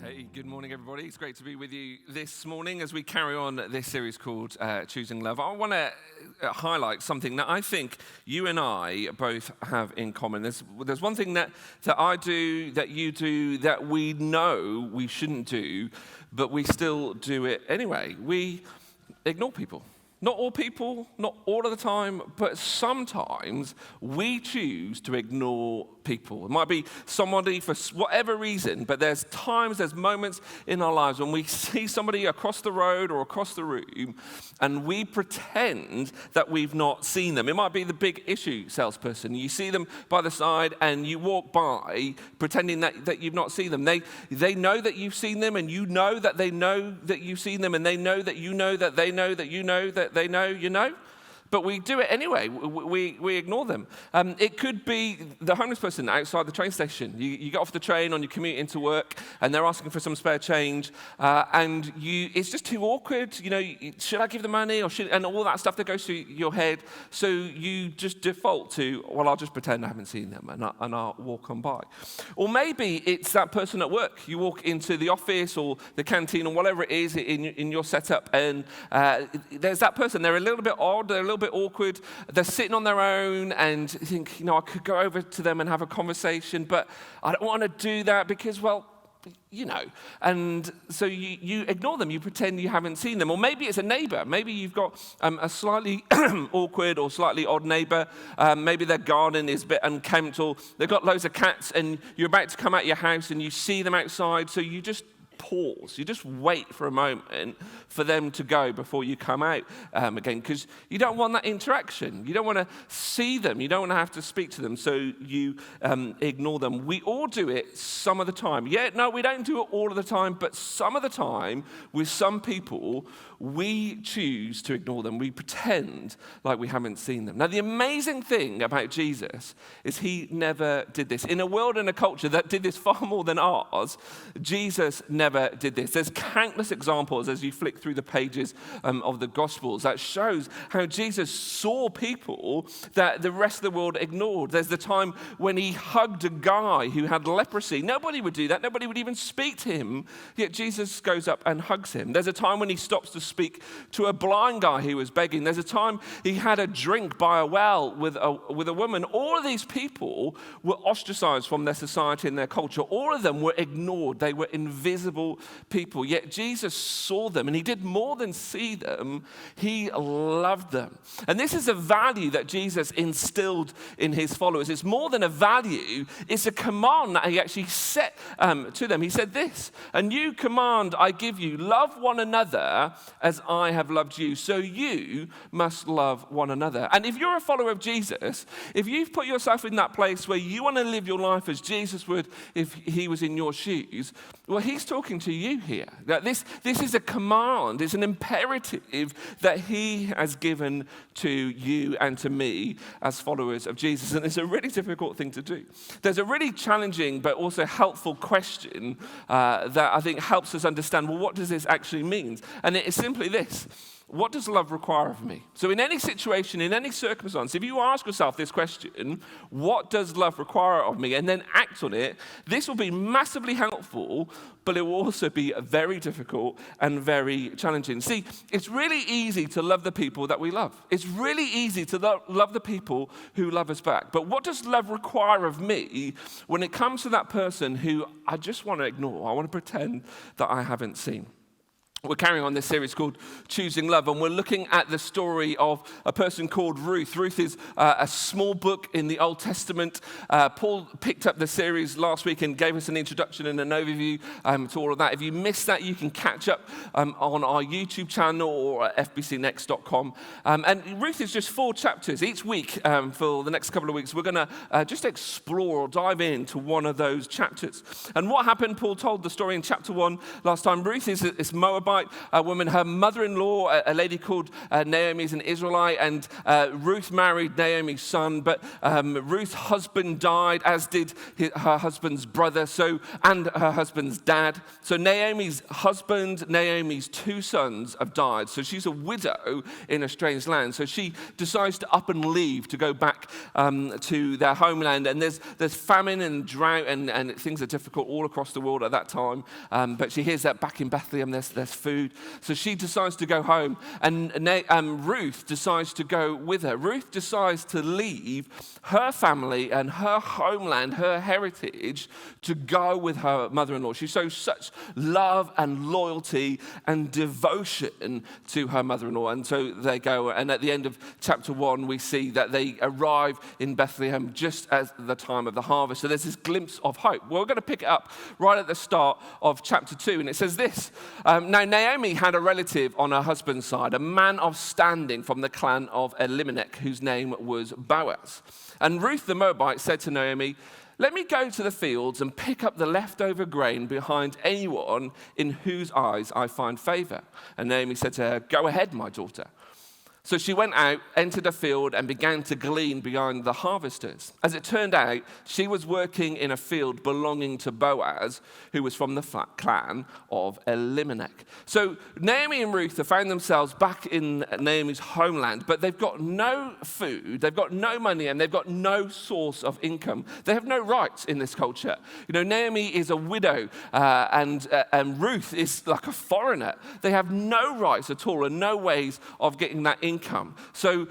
Hey, good morning, everybody. It's great to be with you this morning as we carry on this series called Choosing Love. I want to highlight something that I think you and I both have in common. There's one thing that I do, that you do, that we know we shouldn't do, but we still do it anyway. We ignore people. Not all people, not all of the time, but sometimes we choose to ignore people. It might be somebody for whatever reason, but there's moments in our lives when we see somebody across the road or across the room and we pretend that we've not seen them. It might be the big issue salesperson. You see them by the side and you walk by pretending that you've not seen them. They know that you've seen them, and you know that they know that you've seen them, and they know that you know that they know that you know that they know you know. But we do it anyway. We ignore them. It could be the homeless person outside the train station. You get off the train on your commute into work, and they're asking for some spare change, and it's just too awkward. You know, should I give the money or should? And all that stuff that goes through your head. So you just default to, well, I'll just pretend I haven't seen them, and I'll walk on by. Or maybe it's that person at work. You walk into the office or the canteen or whatever it is in your setup, and there's that person. They're a little bit odd. They're a little bit awkward. They're sitting on their own and think, I could go over to them and have a conversation, but I don't want to do that because, and so you ignore them. You pretend you haven't seen them. Or maybe it's a neighbor. Maybe you've got a slightly awkward or slightly odd neighbor. Maybe their garden is a bit unkempt, or they've got loads of cats, and you're about to come out your house and you see them outside, so you just pause. You just wait for a moment for them to go before you come out again, because you don't want that interaction. You don't want to see them. You don't want to have to speak to them, so you ignore them. We all do it some of the time. We don't do it all of the time, but some of the time with some people, we choose to ignore them. We pretend like we haven't seen them. Now, the amazing thing about Jesus is he never did this. In a world and a culture that did this far more than ours, Jesus never did this. There's countless examples as you flick through the pages of the Gospels that shows how Jesus saw people that the rest of the world ignored. There's the time when he hugged a guy who had leprosy. Nobody would do that. Nobody would even speak to him, yet Jesus goes up and hugs him. There's a time when he stops to speak to a blind guy who was begging. There's a time he had a drink by a well with a woman. All of these people were ostracized from their society and their culture. All of them were ignored. They were invisible people. Yet Jesus saw them, and he did more than see them. He loved them. And this is a value that Jesus instilled in his followers. It's more than a value. It's a command that he actually set to them. He said this: "A new command I give you, love one another as I have loved you, so you must love one another." And if you're a follower of Jesus, if you've put yourself in that place where you want to live your life as Jesus would if he was in your shoes, well, he's talking to you here. That this is a command, it's an imperative that he has given to you and to me as followers of Jesus. And it's a really difficult thing to do. There's a really challenging but also helpful question that I think helps us understand, well, what does this actually mean? And it is simply this: what does love require of me? So in any situation, in any circumstance, if you ask yourself this question, what does love require of me, and then act on it, this will be massively helpful, but it will also be very difficult and very challenging. See, it's really easy to love the people that we love. It's really easy to love the people who love us back. But what does love require of me when it comes to that person who I just want to ignore? I want to pretend that I haven't seen. We're carrying on this series called Choosing Love, and we're looking at the story of a person called Ruth. Ruth is a small book in the Old Testament. Paul picked up the series last week and gave us an introduction and an overview to all of that. If you missed that, you can catch up on our YouTube channel or at fbcnext.com. And Ruth is just 4 chapters. Each week for the next couple of weeks, we're going to just explore or dive into one of those chapters. And what happened, Paul told the story in chapter 1 last time. Ruth is this Moabite Moabite woman. Her mother-in-law, a lady called Naomi, is an Israelite, and Ruth married Naomi's son, but Ruth's husband died, as did her husband's brother, and her husband's dad. So Naomi's husband, Naomi's two sons have died. So she's a widow in a strange land. So she decides to up and leave to go back to their homeland. And there's famine and drought, and things are difficult all across the world at that time. But she hears that back in Bethlehem there's food. So she decides to go home. And Ruth decides to go with her. Ruth decides to leave her family and her homeland, her heritage, to go with her mother-in-law. She shows such love and loyalty and devotion to her mother-in-law. And so they go. And at the end of chapter 1, we see that they arrive in Bethlehem just at the time of the harvest. So there's this glimpse of hope. Well, we're going to pick it up right at the start of chapter 2. And it says this. Now, Naomi had a relative on her husband's side, a man of standing from the clan of Elimelech, whose name was Boaz. And Ruth the Moabite said to Naomi, "Let me go to the fields and pick up the leftover grain behind anyone in whose eyes I find favor." And Naomi said to her, "Go ahead, my daughter." So she went out, entered a field, and began to glean behind the harvesters. As it turned out, she was working in a field belonging to Boaz, who was from the clan of Elimelech. So Naomi and Ruth have found themselves back in Naomi's homeland, but they've got no food, they've got no money, and they've got no source of income. They have no rights in this culture. You know, Naomi is a widow, and Ruth is like a foreigner. They have no rights at all and no ways of getting that income. So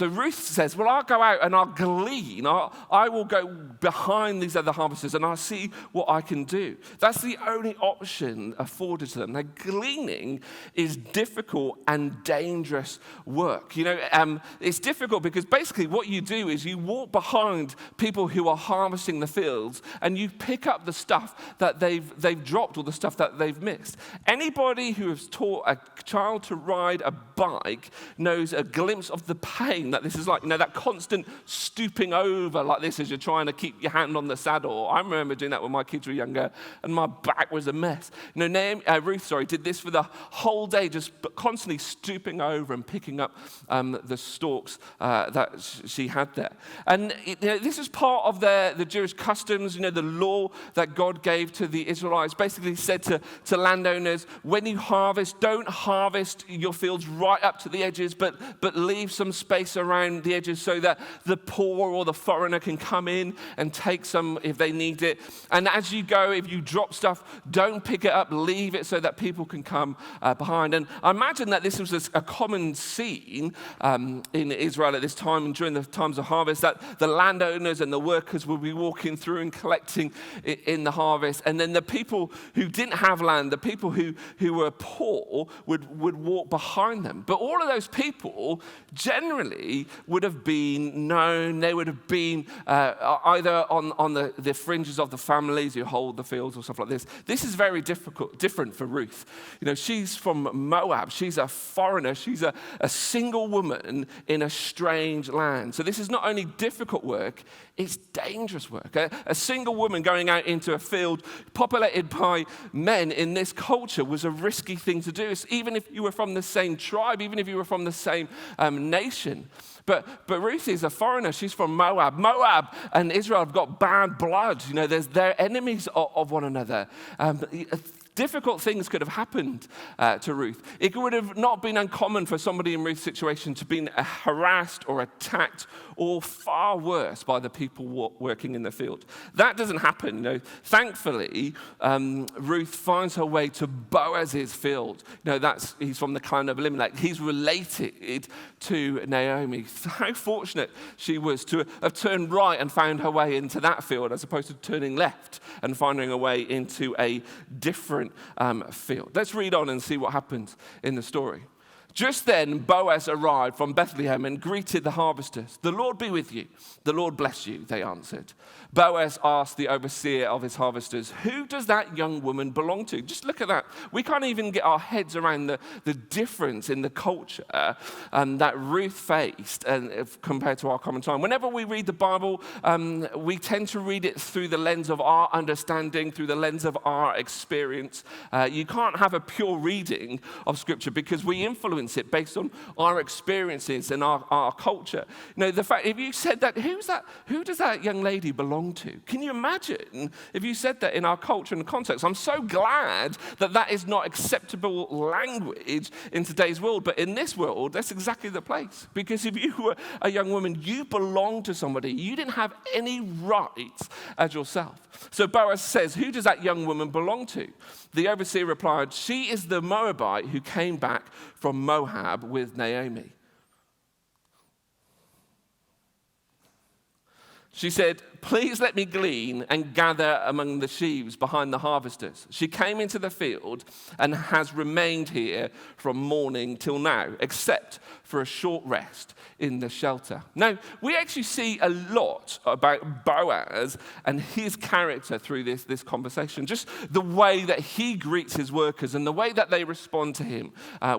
Ruth says, well, I'll go out and I'll glean. I will go behind these other harvesters and I'll see what I can do. That's the only option afforded to them. Now, gleaning is difficult and dangerous work. You know, it's difficult because basically what you do is you walk behind people who are harvesting the fields and you pick up the stuff that they've dropped or the stuff that they've missed. Anybody who has taught a child to ride a bike knows a glimpse of the pain that this is like, you know, that constant stooping over like this as you're trying to keep your hand on the saddle. I remember doing that when my kids were younger and my back was a mess. You know, Ruth did this for the whole day, just constantly stooping over and picking up the stalks that she had there. And this is part of the Jewish customs, you know, the law that God gave to the Israelites. Basically said to landowners, when you harvest, don't harvest your fields right up to the edges, but leave some space around the edges so that the poor or the foreigner can come in and take some if they need it. And as you go, if you drop stuff, don't pick it up, leave it so that people can come behind. And I imagine that this was a common scene in Israel at this time and during the times of harvest, that the landowners and the workers would be walking through and collecting in the harvest. And then the people who didn't have land, the people who were poor would walk behind them. But all of those people generally would have been known. They would have been either on the fringes of the families who hold the fields or stuff like this. This is very different for Ruth. You know, she's from Moab. She's a foreigner. She's a single woman in a strange land. So this is not only difficult work, it's dangerous work. A single woman going out into a field populated by men in this culture was a risky thing to do. It's even if you were from the same tribe, even if you were from the same nation. But Ruth is a foreigner. She's from Moab. Moab and Israel have got bad blood. You know, they're enemies of one another. Difficult things could have happened to Ruth. It would have not been uncommon for somebody in Ruth's situation to be harassed or attacked or far worse by the people working in the field. That doesn't happen. You know, thankfully, Ruth finds her way to Boaz's field. You know, he's from the clan of Elimelech. He's related to Naomi. How fortunate she was to have turned right and found her way into that field as opposed to turning left and finding her way into a different field. Let's read on and see what happens in the story. Just then, Boaz arrived from Bethlehem and greeted the harvesters. "The Lord be with you. The Lord bless you," they answered. Boaz asked the overseer of his harvesters, "Who does that young woman belong to?" Just look at that. We can't even get our heads around the difference in the culture that Ruth faced compared to our common time. Whenever we read the Bible, we tend to read it through the lens of our understanding, through the lens of our experience. You can't have a pure reading of Scripture because we influence it based on our experiences and our culture. The fact, if you said that, who does that young lady belong to? Can you imagine if you said that in our culture and context? I'm so glad that is not acceptable language in today's world, but in this world, that's exactly the place. Because if you were a young woman, you belonged to somebody. You didn't have any rights as yourself. So Boaz says, "Who does that young woman belong to?" The overseer replied, "She is the Moabite who came back from Moab with Naomi." She said, "Please let me glean and gather among the sheaves behind the harvesters." She came into the field and has remained here from morning till now, except for a short rest in the shelter. Now, we actually see a lot about Boaz and his character through this conversation. Just the way that he greets his workers and the way that they respond to him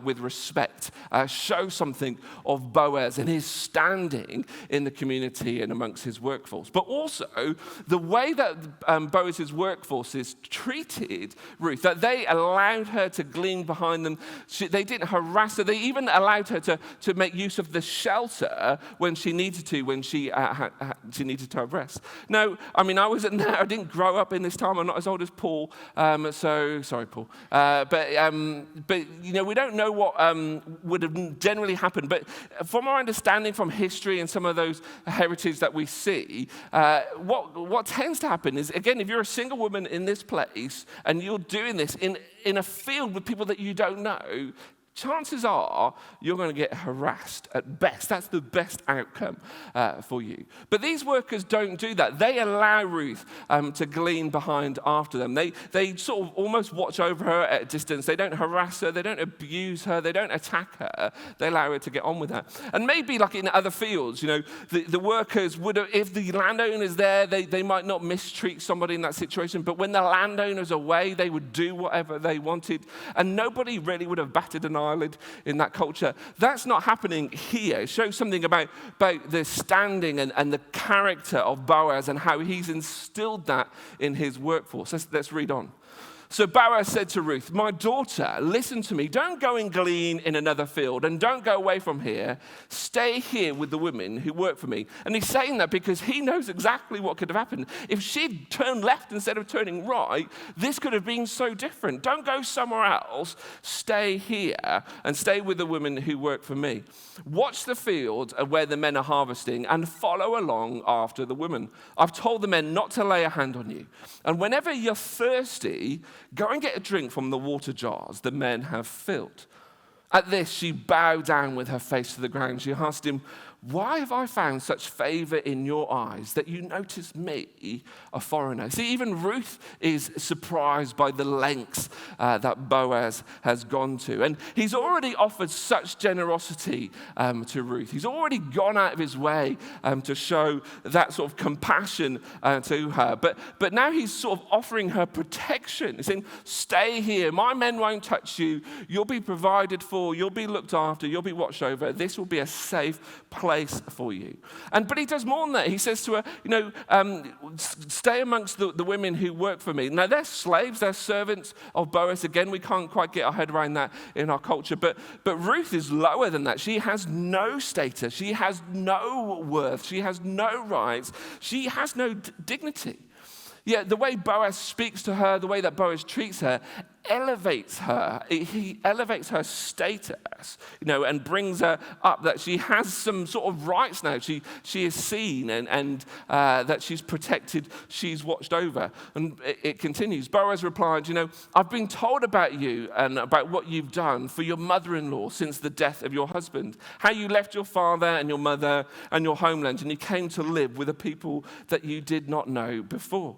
with respect show something of Boaz and his standing in the community and amongst his workforce. But also the way that Boaz's workforce is treated Ruth, that they allowed her to glean behind them. They didn't harass her. They even allowed her to make use of the shelter when she needed to, when she needed to have rest. No, I mean, I didn't grow up in this time. I'm not as old as Paul, so sorry, Paul. But we don't know what would have generally happened. But from our understanding from history and some of those heritage that we see, what tends to happen is, again, if you're a single woman in this place and you're doing this in a field with people that you don't know, chances are you're going to get harassed at best. That's the best outcome for you. But these workers don't do that. They allow Ruth to glean behind after them. They sort of almost watch over her at a distance. They don't harass her. They don't abuse her. They don't attack her. They allow her to get on with that. And maybe like in other fields, the workers would have, if the landowner's there, they might not mistreat somebody in that situation. But when the landowner's away, they would do whatever they wanted. And nobody really would have batted an eye in that culture. That's not happening here. It shows something about the standing and the character of Boaz and how he's instilled that in his workforce. Let's read on. So Boaz said to Ruth, "My daughter, listen to me. Don't go and glean in another field and don't go away from here. Stay here with the women who work for me." And he's saying that because he knows exactly what could have happened. If she'd turned left instead of turning right, this could have been so different. Don't go somewhere else. Stay here and stay with the women who work for me. Watch the field where the men are harvesting and follow along after the women. I've told the men not to lay a hand on you. And whenever you're thirsty, go and get a drink from the water jars the men have filled." At this, she bowed down with her face to the ground. She asked him, "Why have I found such favor in your eyes that you notice me, a foreigner?" See, even Ruth is surprised by the lengths that Boaz has gone to. And he's already offered such generosity to Ruth. He's already gone out of his way to show that sort of compassion to her. But now he's sort of offering her protection. He's saying, "Stay here. My men won't touch you. You'll be provided for. You'll be looked after. You'll be watched over. This will be a safe place for you." But he does more than that. He says to her, "Stay amongst the women who work for me." Now, they're slaves, they're servants of Boaz. Again, we can't quite get our head around that in our culture. But Ruth is lower than that. She has no status. She has no worth. She has no rights. She has no dignity. Yet the way Boaz speaks to her, the way that Boaz treats her, elevates her. He elevates her status, and brings her up, that she has some sort of rights now. She is seen and that she's protected, she's watched over. And it continues. Boaz replied, "I've been told about you and about what you've done for your mother-in-law since the death of your husband, how you left your father and your mother and your homeland and you came to live with a people that you did not know before.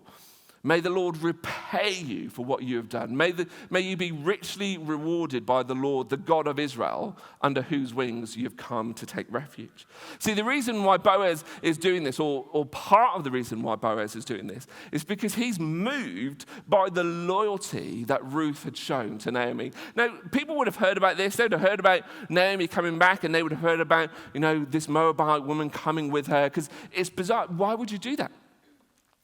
May the Lord repay you for what you have done. May you be richly rewarded by the Lord, the God of Israel, under whose wings you have come to take refuge. See, the reason why Boaz is doing this, or part of the reason why Boaz is doing this, is because he's moved by the loyalty that Ruth had shown to Naomi. Now, people would have heard about this. They would have heard about Naomi coming back, and they would have heard about, this Moabite woman coming with her, because it's bizarre. Why would you do that?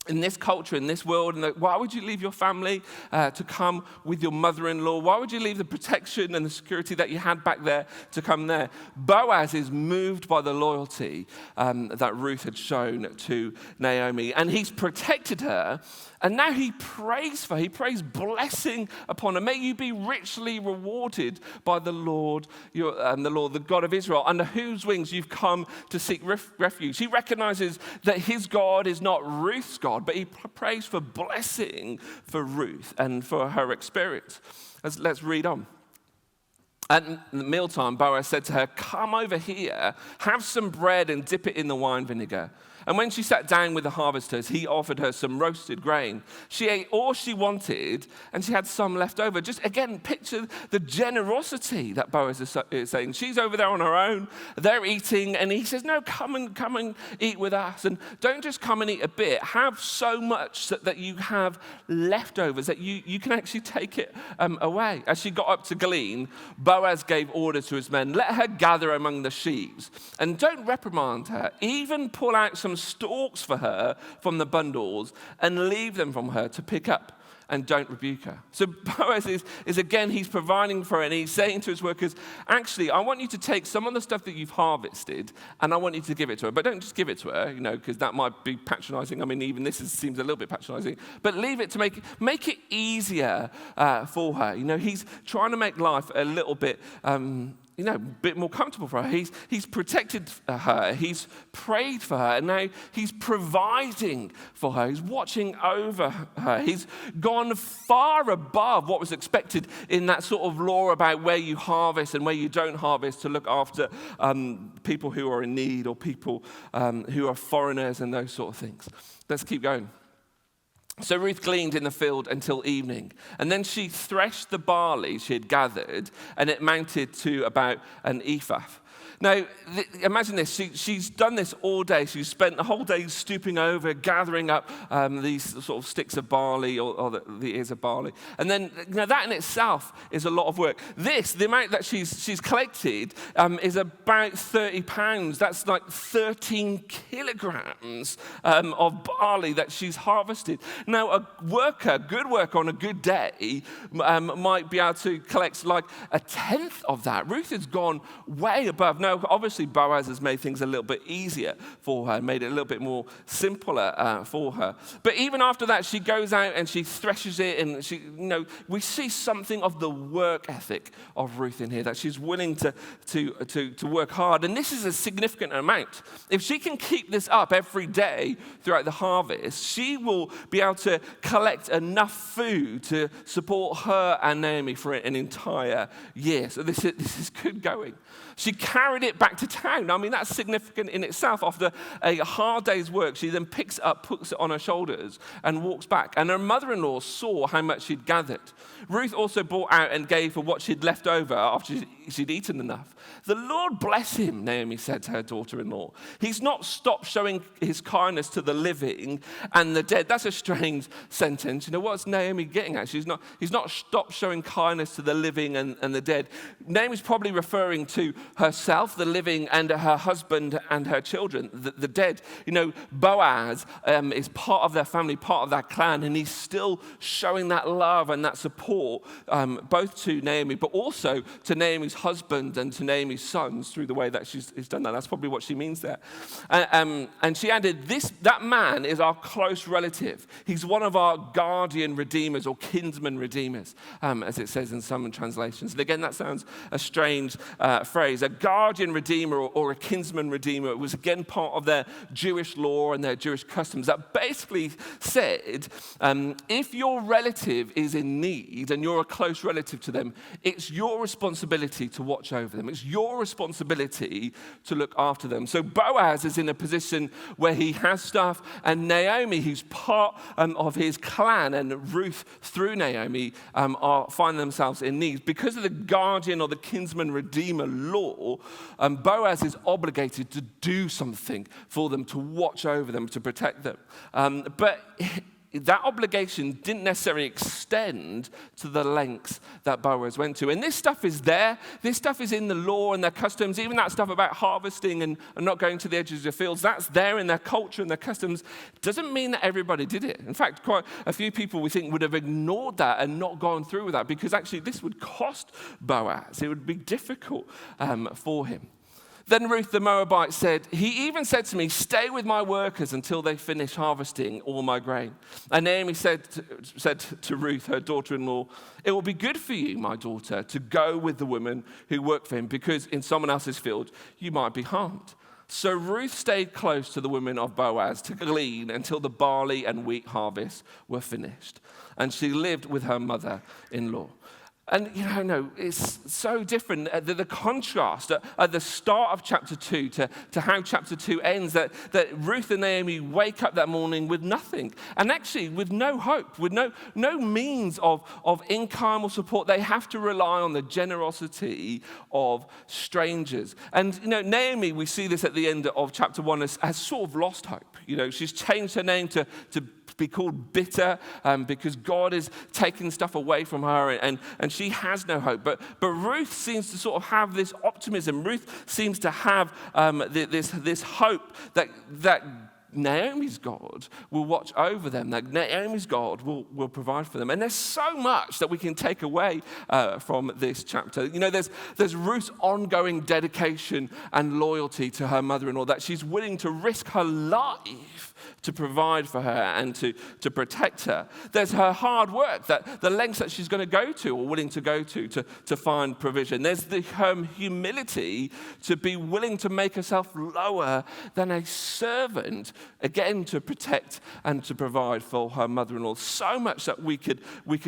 In this culture, in this world, why would you leave your family to come with your mother-in-law? Why would you leave the protection and the security that you had back there to come there? Boaz is moved by the loyalty that Ruth had shown to Naomi, and he's protected her, and now he prays for her. He prays blessing upon her. May you be richly rewarded by the Lord, the God of Israel, under whose wings you've come to seek refuge. He recognizes that his God is not Ruth's God, but he prays for blessing for Ruth and for her experience. Let's read on. At the mealtime, Boaz said to her, "Come over here, have some bread and dip it in the wine vinegar." And when she sat down with the harvesters, he offered her some roasted grain. She ate all she wanted, and she had some left over. Just again, picture the generosity that Boaz is saying. She's over there on her own. They're eating, and he says, "No, come and eat with us. And don't just come and eat a bit. Have so much that you have leftovers that you can actually take it away." As she got up to glean, Boaz gave order to his men, "Let her gather among the sheaves, and don't reprimand her. Even pull out some stalks for her from the bundles and leave them from her to pick up, and don't rebuke her." So Boaz is again, he's providing for her, and he's saying to his workers, actually, I want you to take some of the stuff that you've harvested, and I want you to give it to her. But don't just give it to her, because that might be patronizing. I mean, even this seems a little bit patronizing. But leave it to make it easier for her. He's trying to make life a little bit a bit more comfortable for her. He's protected her. He's prayed for her. And now he's providing for her. He's watching over her. He's gone far above what was expected in that sort of law about where you harvest and where you don't harvest, to look after people who are in need, or people who are foreigners and those sort of things. Let's keep going. So Ruth gleaned in the field until evening, and then she threshed the barley she had gathered, and it mounted to about an ephah. Now, imagine this. She's done this all day. She's spent the whole day stooping over, gathering up these sort of sticks of barley, or the ears of barley. And then that in itself is a lot of work. The amount that she's collected is about 30 pounds. That's like 13 kilograms of barley that she's harvested. Now, a good worker on a good day might be able to collect like a tenth of that. Ruth has gone way above. Now, obviously, Boaz has made things a little bit easier for her, made it a little bit more simpler for her. But even after that, she goes out and she threshes it, and we see something of the work ethic of Ruth in here, that she's willing to work hard. And this is a significant amount. If she can keep this up every day throughout the harvest, she will be able to collect enough food to support her and Naomi for an entire year. So this is good going. She carried it back to town. I mean, that's significant in itself. After a hard day's work, she then picks it up, puts it on her shoulders, and walks back. And her mother-in-law saw how much she'd gathered. Ruth also brought out and gave her what she'd left over after she'd eaten enough. "The Lord bless him," Naomi said to her daughter-in-law. "He's not stopped showing his kindness to the living and the dead." That's a strange sentence. What's Naomi getting at? He's not stopped showing kindness to the living and the dead. Naomi's probably referring to herself, the living, and her husband and her children, the dead. Boaz is part of their family, part of that clan, and he's still showing that love and that support both to Naomi, but also to Naomi's husband and to Naomi's sons through the way that she's done that. That's probably what she means there. And she added, that man is our close relative. He's one of our guardian redeemers, or kinsman redeemers, as it says in some translations. And again, that sounds a strange phrase. A guardian guardian redeemer or a kinsman redeemer. It was again part of their Jewish law and their Jewish customs that basically said, if your relative is in need and you're a close relative to them, it's your responsibility to watch over them. It's your responsibility to look after them. So Boaz is in a position where he has stuff, and Naomi, who's part of his clan, and Ruth through Naomi find themselves in need. Because of the guardian or the kinsman redeemer law, Boaz is obligated to do something for them, to watch over them, to protect them. But that obligation didn't necessarily extend to the lengths that Boaz went to. And this stuff is there. This stuff is in the law and their customs. Even that stuff about harvesting and not going to the edges of the fields, that's there in their culture and their customs. Doesn't mean that everybody did it. In fact, quite a few people, we think, would have ignored that and not gone through with that, because actually this would cost Boaz. It would be difficult for him. Then Ruth the Moabite said, he even said to me, stay with my workers until they finish harvesting all my grain. And Naomi said to Ruth, her daughter-in-law, it will be good for you, my daughter, to go with the women who work for him, because in someone else's field you might be harmed. So Ruth stayed close to the women of Boaz to glean until the barley and wheat harvests were finished. And she lived with her mother-in-law. And, it's so different, the contrast at the start of chapter 2 to how chapter 2 ends, that Ruth and Naomi wake up that morning with nothing, and actually with no hope, with no means of income or support. They have to rely on the generosity of strangers. And, Naomi, we see this at the end of chapter 1, has sort of lost hope. She's changed her name to be called bitter because God is taking stuff away from her, and she has no hope. But Ruth seems to sort of have this optimism. Ruth seems to have this hope that Naomi's God will watch over them, that Naomi's God will provide for them. And there's so much that we can take away from this chapter. There's Ruth's ongoing dedication and loyalty to her mother-in-law, that she's willing to risk her life to provide for her and to protect her. There's her hard work, that the lengths that she's going to go to or willing to go to find provision. There's her humility to be willing to make herself lower than a servant, again, to protect and to provide for her mother-in-law. So much that we could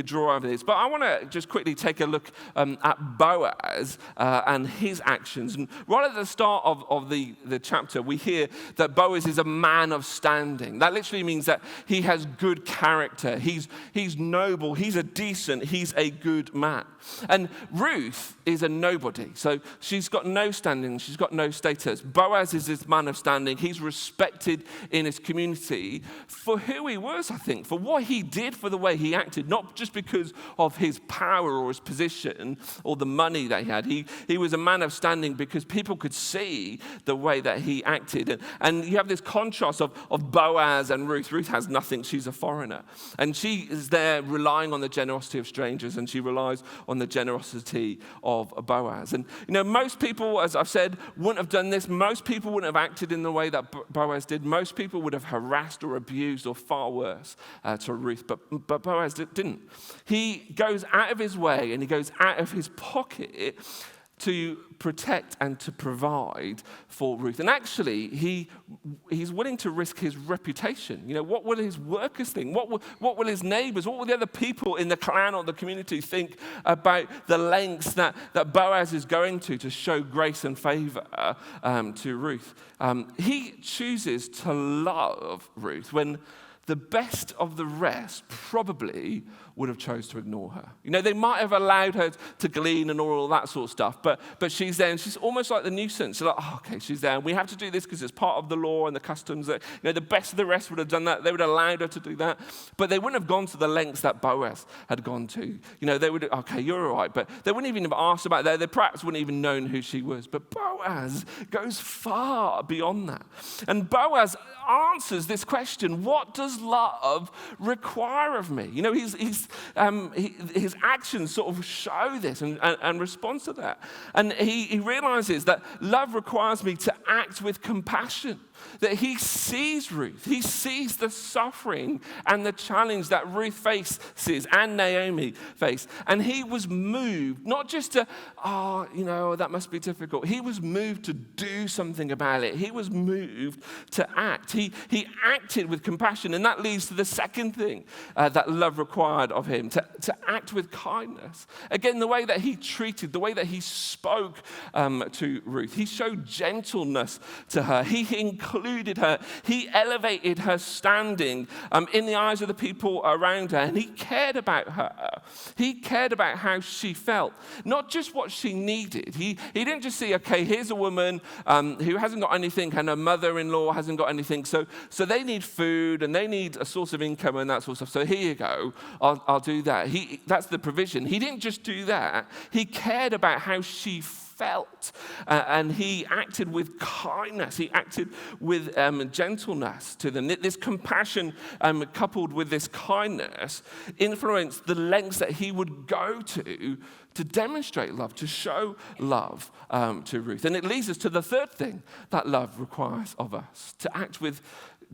draw over this. But I want to just quickly take a look at Boaz and his actions. And right at the start of the chapter, we hear that Boaz is a man of standing. That literally means that he has good character. He's noble. He's a good man. And Ruth is a nobody. So she's got no standing. She's got no status. Boaz is this man of standing. He's respected in his community for who he was, I think, for what he did, for the way he acted, not just because of his power or his position or the money that he had. He was a man of standing because people could see the way that he acted. And you have this contrast of Boaz and Ruth. Ruth has nothing. She's a foreigner. And she is there relying on the generosity of strangers, and she relies on the generosity of Boaz. And, most people, as I've said, wouldn't have done this. Most people wouldn't have acted in the way that Boaz did. Most people would have harassed or abused, or far worse, to Ruth. But Boaz didn't. He goes out of his way and he goes out of his pocket to protect and to provide for Ruth. And actually, he's willing to risk his reputation. What will his workers think? What will his neighbors, what will the other people in the clan or the community think about the lengths that Boaz is going to show grace and favor to Ruth? He chooses to love Ruth when the best of the rest probably would have chose to ignore her. They might have allowed her to glean and all that sort of stuff, but she's there, and she's almost like the nuisance. They're like, okay, she's there, and we have to do this because it's part of the law and the customs. That the best of the rest would have done that. They would have allowed her to do that, but they wouldn't have gone to the lengths that Boaz had gone to. They would, okay, you're all right, but they wouldn't even have asked about that. They perhaps wouldn't even known who she was. But Boaz goes far beyond that, and Boaz answers this question: what does love require of me? His actions sort of show this and respond to that. And he realizes that love requires me to act with compassion. that he sees Ruth. He sees the suffering and the challenge that Ruth faces and Naomi face. And he was moved, not just to, that must be difficult. He was moved to do something about it. He was moved to act. He acted with compassion. And that leads to the second thing that love required of him, to act with kindness. Again, the way that he treated, the way that he spoke to Ruth. He showed gentleness to her. He included her. He elevated her standing in the eyes of the people around her. And he cared about her. He cared about how she felt, not just what she needed. He didn't just see, okay, here's a woman who hasn't got anything and her mother-in-law hasn't got anything. So they need food and they need a source of income and that sort of stuff. So here you go. I'll do that. That's the provision. He didn't just do that. He cared about how she felt, and he acted with kindness. He acted with gentleness to them. This compassion coupled with this kindness influenced the lengths that he would go to demonstrate love, to show love to Ruth. And it leads us to the third thing that love requires of us, to act with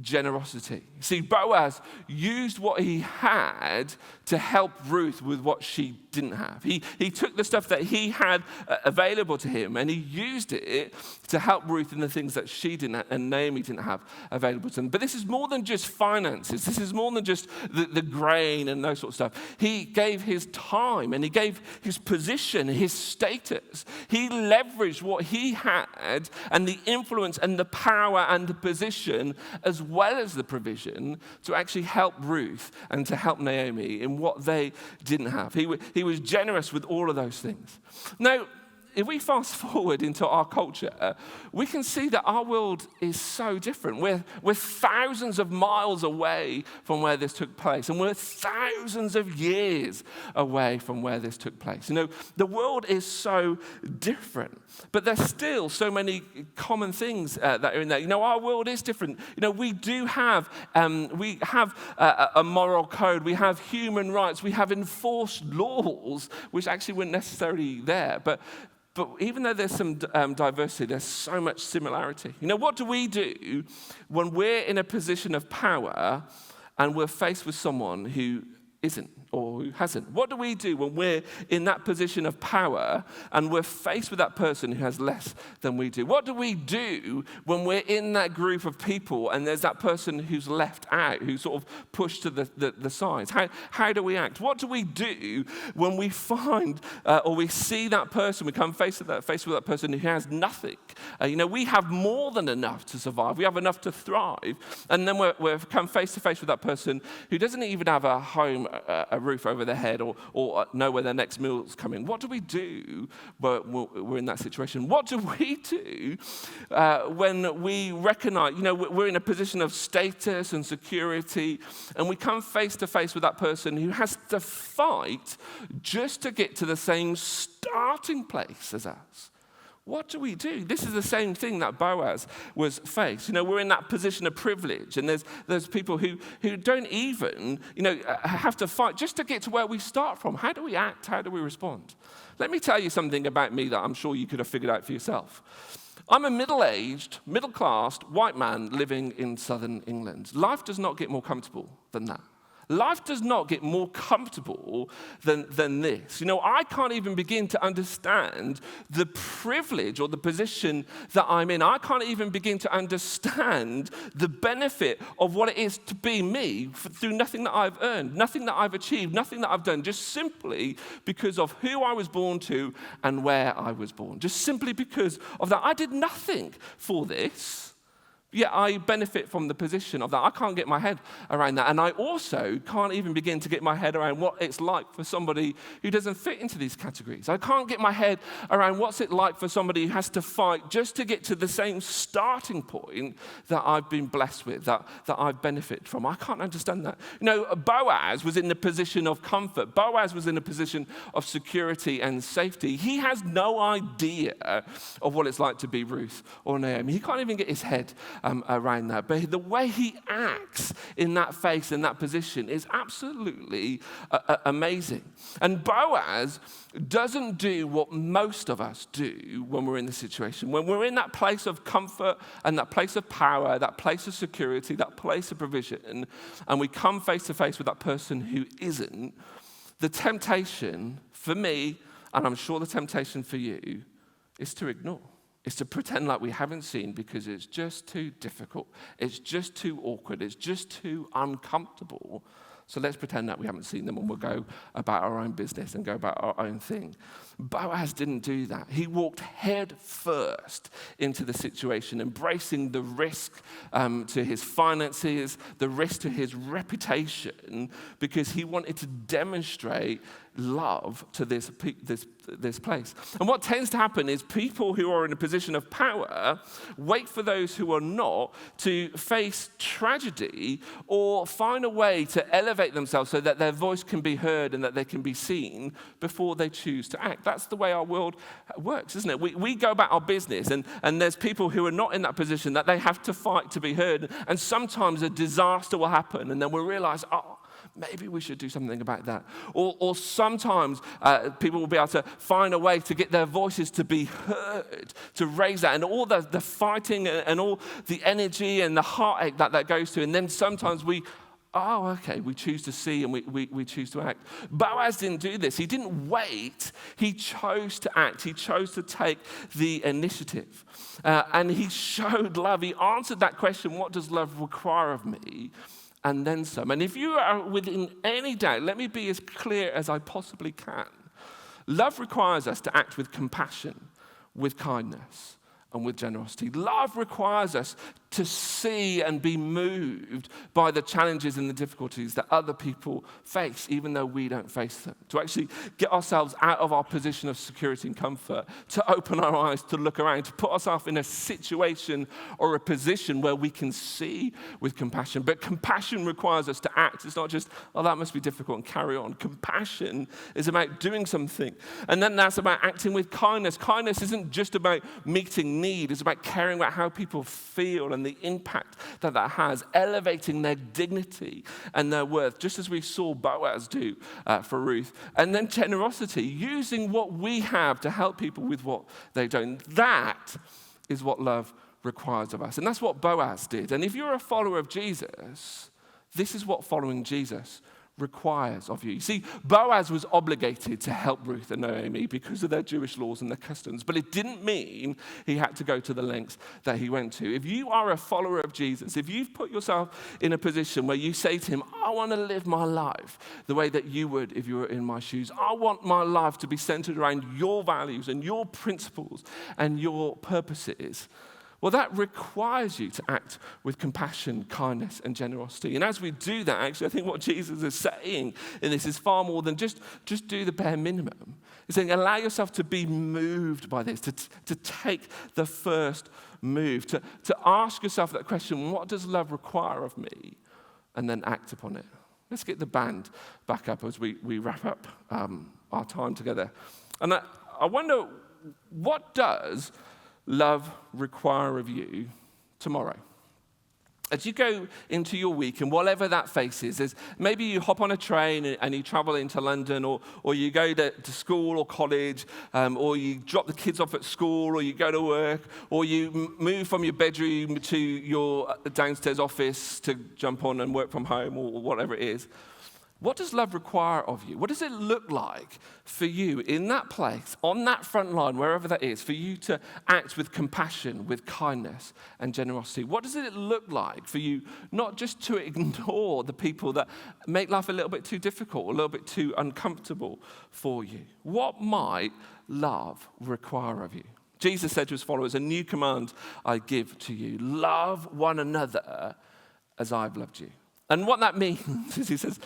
generosity. See, Boaz used what he had to help Ruth with what she didn't have. He took the stuff that he had available to him and he used it to help Ruth in the things that she didn't and Naomi didn't have available to them. But this is more than just finances. This is more than just the grain and those sort of stuff. He gave his time and he gave his position, his status. He leveraged what he had and the influence and the power and the position as well as the provision to actually help Ruth and to help Naomi in what they didn't have. He was generous with all of those things. Now, if we fast forward into our culture, we can see that our world is so different. We're thousands of miles away from where this took place, and we're thousands of years away from where this took place. The world is so different, but there's still so many common things that are in there. Our world is different. We do have a moral code. We have human rights. We have enforced laws, which actually weren't necessarily there, But even though there's some diversity, there's so much similarity. What do we do when we're in a position of power and we're faced with someone who isn't or who hasn't? What do we do when we're in that position of power and we're faced with that person who has less than we do? What do we do when we're in that group of people and there's that person who's left out, who's sort of pushed to the sides? How do we act? What do we do when we find or we see that person, we come face with that person who has nothing? We have more than enough to survive. We have enough to thrive. And then we're come face to face with that person who doesn't even have a home, a roof over their head or know where their next meal's coming. What do we do when we're in that situation? What do we do when we recognize, we're in a position of status and security and we come face to face with that person who has to fight just to get to the same starting place as us? What do we do? This is the same thing that Boaz was faced. We're in that position of privilege, and there's people who don't even, have to fight just to get to where we start from. How do we act? How do we respond? Let me tell you something about me that I'm sure you could have figured out for yourself. I'm a middle-aged, middle-class white man living in southern England. Life does not get more comfortable than that. Life does not get more comfortable than this. I can't even begin to understand the privilege or the position that I'm in. I can't even begin to understand the benefit of what it is to be me through nothing that I've earned, nothing that I've achieved, nothing that I've done, just simply because of who I was born to and where I was born. Just simply because of that. I did nothing for this. Yeah, I benefit from the position of that. I can't get my head around that. And I also can't even begin to get my head around what it's like for somebody who doesn't fit into these categories. I can't get my head around what's it like for somebody who has to fight just to get to the same starting point that I've been blessed with, that I've benefited from. I can't understand that. Boaz was in the position of comfort. Boaz was in a position of security and safety. He has no idea of what it's like to be Ruth or Naomi. He can't even get his head around that. But the way he acts in that face, in that position, is absolutely amazing. And Boaz doesn't do what most of us do when we're in the situation. When we're in that place of comfort and that place of power, that place of security, that place of provision, and we come face to face with that person who isn't, the temptation for me, and I'm sure the temptation for you, is to ignore. It's to pretend like we haven't seen because it's just too difficult. It's just too awkward. It's just too uncomfortable. So let's pretend that we haven't seen them and we'll go about our own business and go about our own thing. Boaz didn't do that. He walked head first into the situation, embracing the risk to his finances, the risk to his reputation, because he wanted to demonstrate love to this place. And what tends to happen is people who are in a position of power wait for those who are not to face tragedy or find a way to elevate themselves so that their voice can be heard and that they can be seen before they choose to act. That's the way our world works, isn't it? We go about our business and there's people who are not in that position that they have to fight to be heard, and sometimes a disaster will happen and then we'll realize, maybe we should do something about that. Or sometimes people will be able to find a way to get their voices to be heard, to raise that, and all the fighting and all the energy and the heartache that goes to. And then sometimes we choose to see and we choose to act. Boaz didn't do this. He didn't wait. He chose to act. He chose to take the initiative. And he showed love. He answered that question, what does love require of me? And then some. And if you are within any doubt, let me be as clear as I possibly can. Love requires us to act with compassion, with kindness, and with generosity. Love requires us to see and be moved by the challenges and the difficulties that other people face, even though we don't face them. To actually get ourselves out of our position of security and comfort, to open our eyes, to look around, to put ourselves in a situation or a position where we can see with compassion. But compassion requires us to act. It's not just, that must be difficult and carry on. Compassion is about doing something. And then that's about acting with kindness. Kindness isn't just about meeting need. It's about caring about how people feel and the impact that has, elevating their dignity and their worth, just as we saw Boaz do for Ruth. And then generosity, using what we have to help people with what they don't. That is what love requires of us. And that's what Boaz did. And if you're a follower of Jesus, this is what following Jesus requires of you. You see, Boaz was obligated to help Ruth and Naomi because of their Jewish laws and their customs, but it didn't mean he had to go to the lengths that he went to. If you are a follower of Jesus, if you've put yourself in a position where you say to him, I want to live my life the way that you would if you were in my shoes. I want my life to be centered around your values and your principles and your purposes. Well, that requires you to act with compassion, kindness, and generosity. And as we do that, actually, I think what Jesus is saying in this is far more than just do the bare minimum. He's saying, allow yourself to be moved by this, to take the first move, to ask yourself that question, what does love require of me? And then act upon it. Let's get the band back up as we wrap up our time together. And I wonder, what does love require of you tomorrow? As you go into your week, and whatever that face is maybe you hop on a train and you travel into London, or you go to school or college, or you drop the kids off at school, or you go to work, or you move from your bedroom to your downstairs office to jump on and work from home, or whatever it is. What does love require of you? What does it look like for you in that place, on that front line, wherever that is, for you to act with compassion, with kindness and generosity? What does it look like for you not just to ignore the people that make life a little bit too difficult, a little bit too uncomfortable for you? What might love require of you? Jesus said to his followers, a new command I give to you. Love one another as I've loved you. And what that means is he says,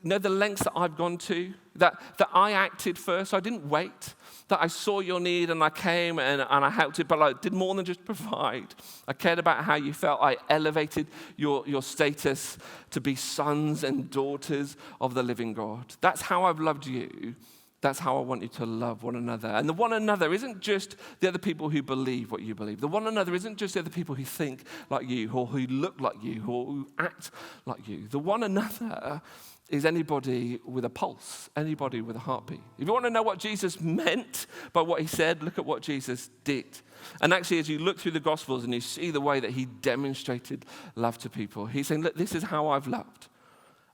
the lengths that I've gone to, that I acted first, I didn't wait, that I saw your need and I came and I helped it, but I did more than just provide. I cared about how you felt. I elevated your status to be sons and daughters of the living God. That's how I've loved you, That's how I want you to love one another. And the one another isn't just the other people who believe what you believe. The one another isn't just the other people who think like you or who look like you or who act like you. The one another is anybody with a pulse, anybody with a heartbeat. If you want to know what Jesus meant by what he said, look at what Jesus did. And actually, as you look through the Gospels and you see the way that he demonstrated love to people, he's saying, look, this is how I've loved.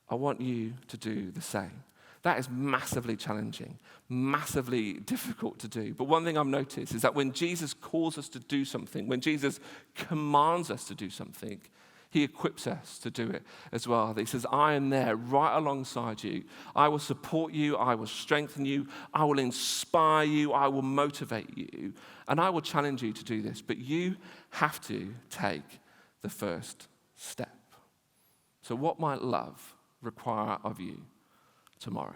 I want you to do the same. That is massively challenging, massively difficult to do. But one thing I've noticed is that when Jesus calls us to do something, when Jesus commands us to do something, he equips us to do it as well. He says, I am there right alongside you. I will support you. I will strengthen you. I will inspire you. I will motivate you. And I will challenge you to do this. But you have to take the first step. So what might love require of you tomorrow?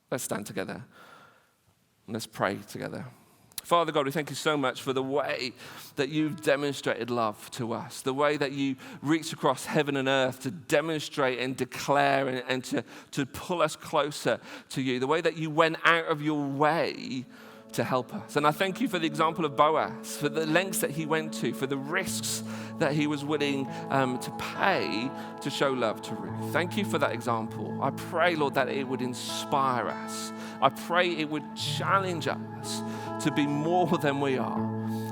Let's stand together and let's pray together. Father God, we thank you so much for the way that you've demonstrated love to us, the way that you reached across heaven and earth to demonstrate and declare and to pull us closer to you, the way that you went out of your way to help us. And I thank you for the example of Boaz, for the lengths that he went to, for the risks that he was willing to pay to show love to Ruth. Thank you for that example. I pray, Lord, that it would inspire us. I pray it would challenge us to be more than we are,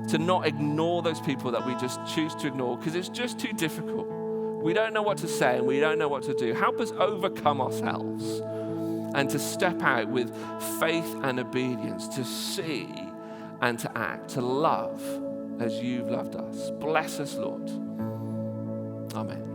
to not ignore those people that we just choose to ignore because it's just too difficult. We don't know what to say and we don't know what to do. Help us overcome ourselves and to step out with faith and obedience, to see and to act, to love as you've loved us. Bless us, Lord. Amen.